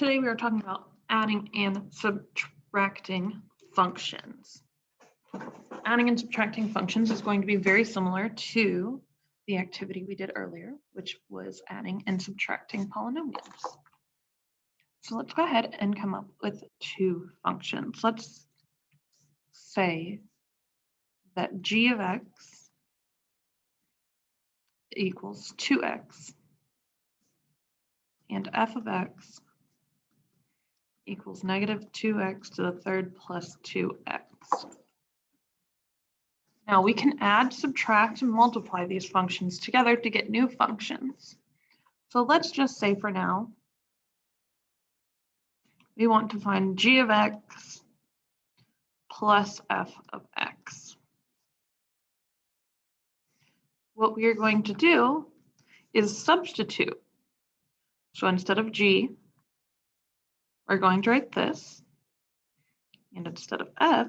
today we are talking about adding and subtracting functions. Adding and subtracting functions is going to be very similar to the activity we did earlier, which was adding and subtracting polynomials. So let's go ahead and come up with two functions. Let's say that g of x equals 2x and f of x equals negative 2x to the third plus 2x. Now we can add, subtract, and multiply these functions together to get new functions. So let's just say for now, we want to find g of x plus f of x. What we are going to do is substitute. So instead of g, we're going to write this, and instead of f,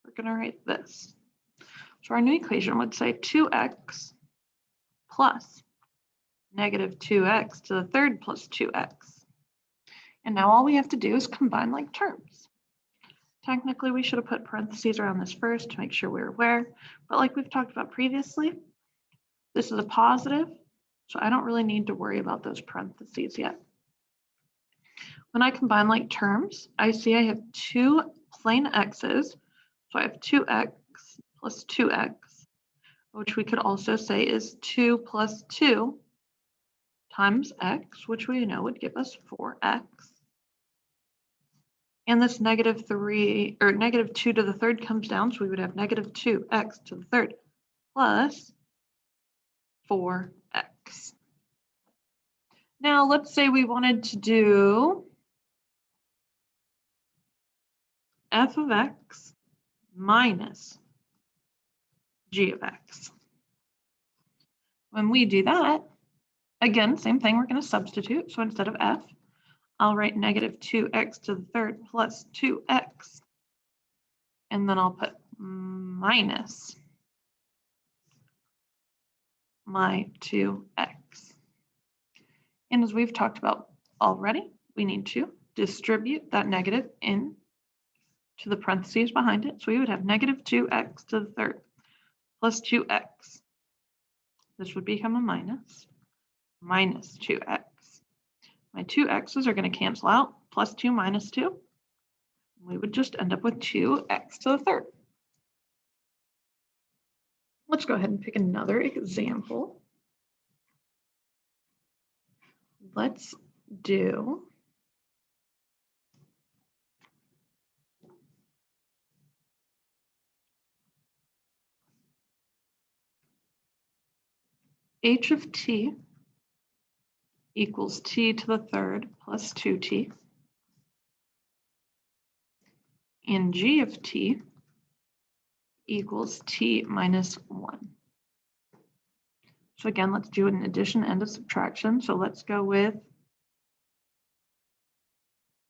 we're going to write this. So our new equation would say 2x plus negative 2x to the third plus 2x. And now all we have to do is combine like terms. Technically, we should have put parentheses around this first to make sure we're aware, but like we've talked about previously, this is a positive, so I don't really need to worry about those parentheses yet. When I combine like terms, I see I have two plain x's, so I have 2x plus 2x, which we could also say is 2 plus 2 times x, which we know would give us 4x. And this negative 2 to the third comes down, so we would have negative 2x to the third plus 4x. Now let's say we wanted to do f of x minus g of x. When we do that, again, same thing, we're going to substitute. So instead of f, I'll write negative 2x to the third plus 2x. And then I'll put minus my 2x. And as we've talked about already, we need to distribute that negative in to the parentheses behind it. So we would have negative 2x to the third plus 2x. This would become a minus 2x. My 2x's are going to cancel out, plus 2 minus 2. We would just end up with 2x to the third. Let's go ahead and pick another example. Let's do h of t equals t to the third plus 2t, and g of t equals t minus 1. So again, let's do an addition and a subtraction. So let's go with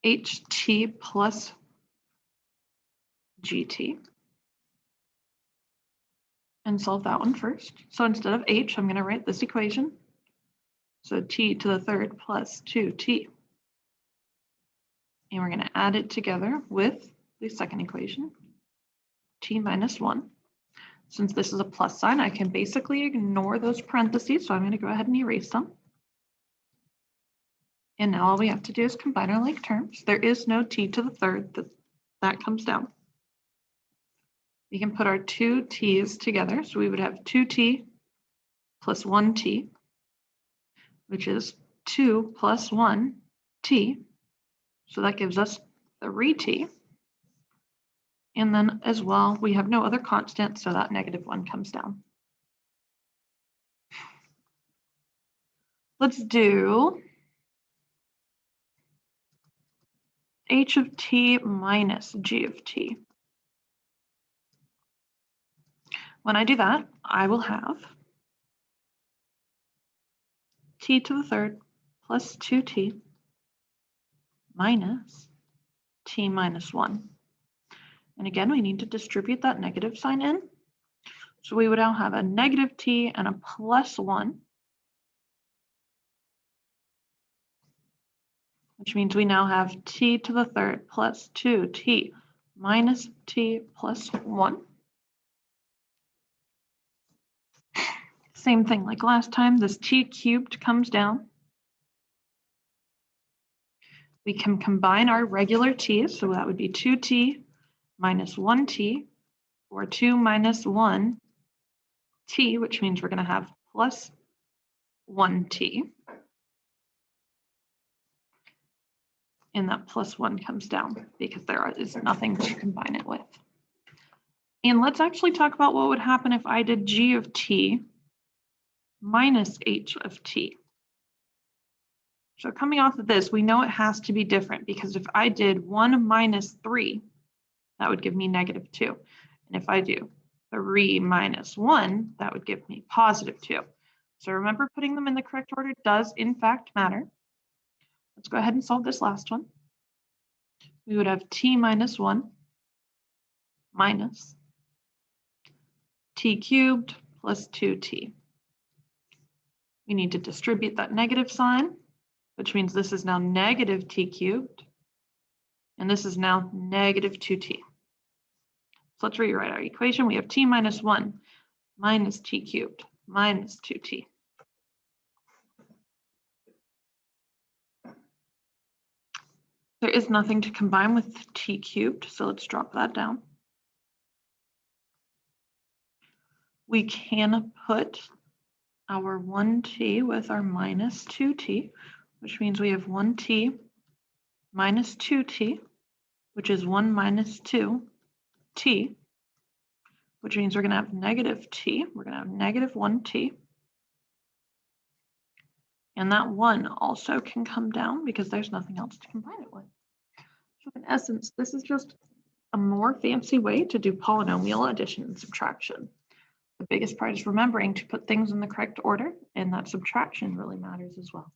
ht plus gt and solve that one first. So instead of h, I'm going to write this equation. So t to the third plus 2t. And we're going to add it together with the second equation, t minus 1. Since this is a plus sign, I can basically ignore those parentheses, so I'm going to go ahead and erase them. And now all we have to do is combine our like terms. There is no t to the third, that comes down. We can put our two t's together, so we would have 2t plus 1t, which is 2 plus 1t, so that gives us 3t. And then as well, we have no other constant, so that negative 1 comes down. Let's do h of t minus g of t. When I do that, I will have t to the third plus 2t minus t minus 1. And again, we need to distribute that negative sign in. So we would now have a negative t and a plus 1. which means we now have t to the third plus 2t minus t plus 1. Same thing like last time, this t cubed comes down. We can combine our regular t's, so that would be 2t minus 1t, or 2 minus 1t, which means we're going to have plus 1t. And that plus 1 comes down because there is nothing to combine it with. And let's actually talk about what would happen if I did g of t minus h of t. So coming off of this, we know it has to be different because if I did 1 minus 3, that would give me negative 2. And if I do 3 minus 1, that would give me positive 2. So remember, putting them in the correct order does in fact matter. Let's go ahead and solve this last one. We would have t minus 1 minus t cubed plus 2t. We need to distribute that negative sign, which means this is now negative t cubed, and this is now negative 2t. So let's rewrite our equation. We have t minus 1 minus t cubed minus 2t. There is nothing to combine with t cubed, so let's drop that down. We can put our 1t with our minus 2t, which means we have 1t minus 2t, which is 1 minus 2t, which means we're going to have negative t. We're going to have negative 1t. And that 1 also can come down because there's nothing else to combine it with. So in essence, this is just a more fancy way to do polynomial addition and subtraction. The biggest part is remembering to put things in the correct order, and that subtraction really matters as well.